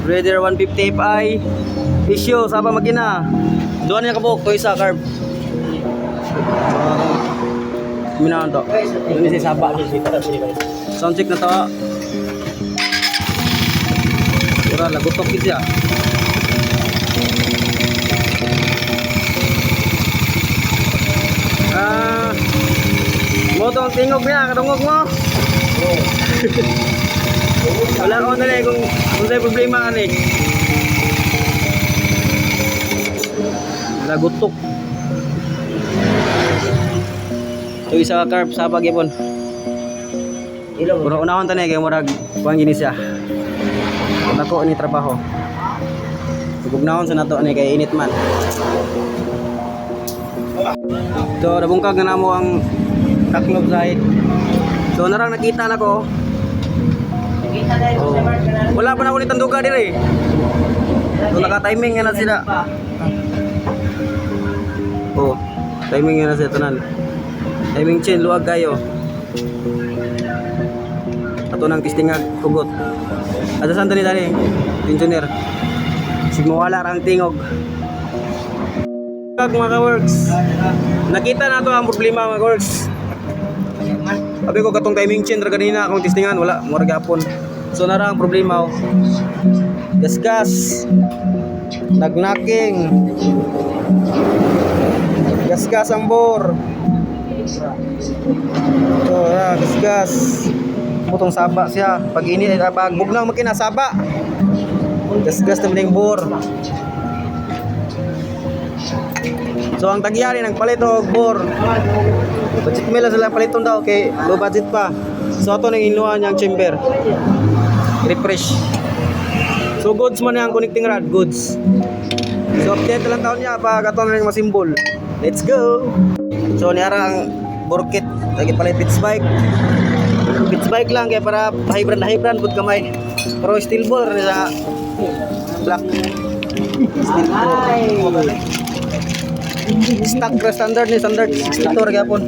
Raider 150 Fi. Issue, saba makina. Doon niya kabuk, to isa carb. Minahan to. Ini si saba. Sound check na to. Pura lagutok siya. Mo tong tingog niya, katungog mo. Wala ko na kung may problema ani. Lagutok. So isa ka carb sa pagyapon. Puro unahon tani kay murag kuan gini siya. Ako ni trabaho. Subugnahon sa nato ani kay init man. So nabungkag na namo ang taklob side. So narang nakita na ko. Oh. Wala pa na ako ni tanduga dire. So naka-timing na sila. Oh, timing na sila tanan. Timing chain luwag kayo. Ato nang testingag kugot. Asa saan tani tani? Engineer. Sigmawala rang tingog. Mga ka-works, nakita na to ang problema mga ka-works. Sabi ko katong timing chain ra kanina akong testingan wala mo ra gapon. So nara ang problema. Gas-gas. Nagnaking. Gas-gas ang bor. So gas-gas. Putong saba siya. Pag init ay pag bugnaw makina saba. Gas-gas na maning bor. So ang tagyari ng palito bor. Budget mila sila paliton daw kay low budget pa. So ato nang inuha niyang chamber. Refresh. So goods man yang connecting rod, goods. So update lang taon niya pag ato nang masimbol. Let's go. So niara ang bor kit lagi palit pitch bike. Pitch bike lang kay para hybrid pud kamay. Pero steel ball rin sa black. Steel ball. Stock standard ni standard 62 gyapon.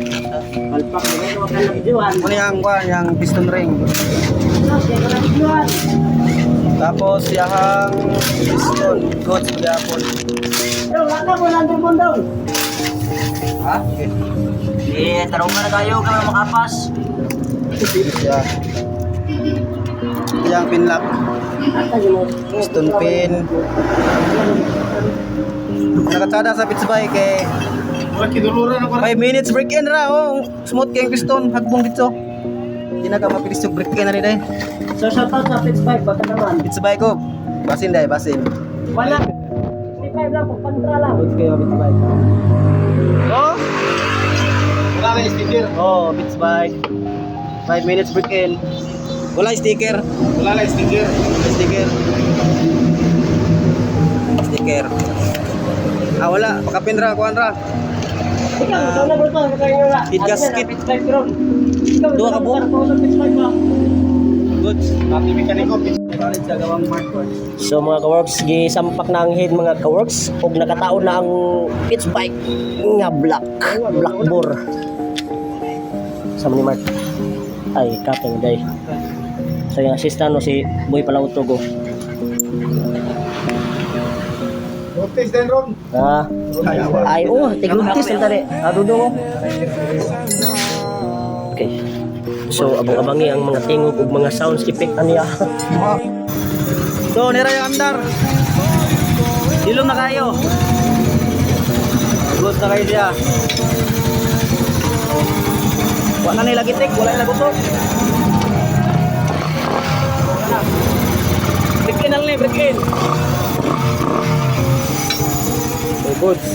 Ano yang piston ring. Tapos yang piston goods gyapon. Ha? Eh, tarong na kayo kami makapas. Yang pin lock. Piston pin. Nakatada sa pitch bike eh 5 minutes break in ra oh. Smooth kay piston hagbong dito. Di na ka mapilis yung break in na rin eh. So shout out sa pitch bike baka naman. Pitch bike ko. Basin dai, basin. Wala. Pitch bike lang, pantra lang. Good kayo pitch bike. Oh. Wala na sticker. Oh, pitch bike. 5 minutes break in. Wala sticker. Wala na sticker. Sticker. Sticker. Ah wala, pakapin ra, kuhan ra. Ikaw, sana ba ito? Kit gasket. Pitch bike ron. Dua ka buo. Pitch bike ba? Goods. Pati mekaniko. College sa gawang mark. So mga ka-works, gisampak na ang head mga ka-works ug nakataon na ang pitch bike nga black bore. Sa ni Mark. Ay, kapeng day. So yung assistant no si Boy Palautogo. Notice din ron. Ah. Ay, oh, tigluntis ang tali. Adudong. Okay. So abang-abangi ang mga tingog ug mga sounds effect aniya. So, nira yung andar. Ilong na kayo. Goods na kayo siya. Wala na ilagitik, wala na gusok. Break in lang ni, break in. So, goods.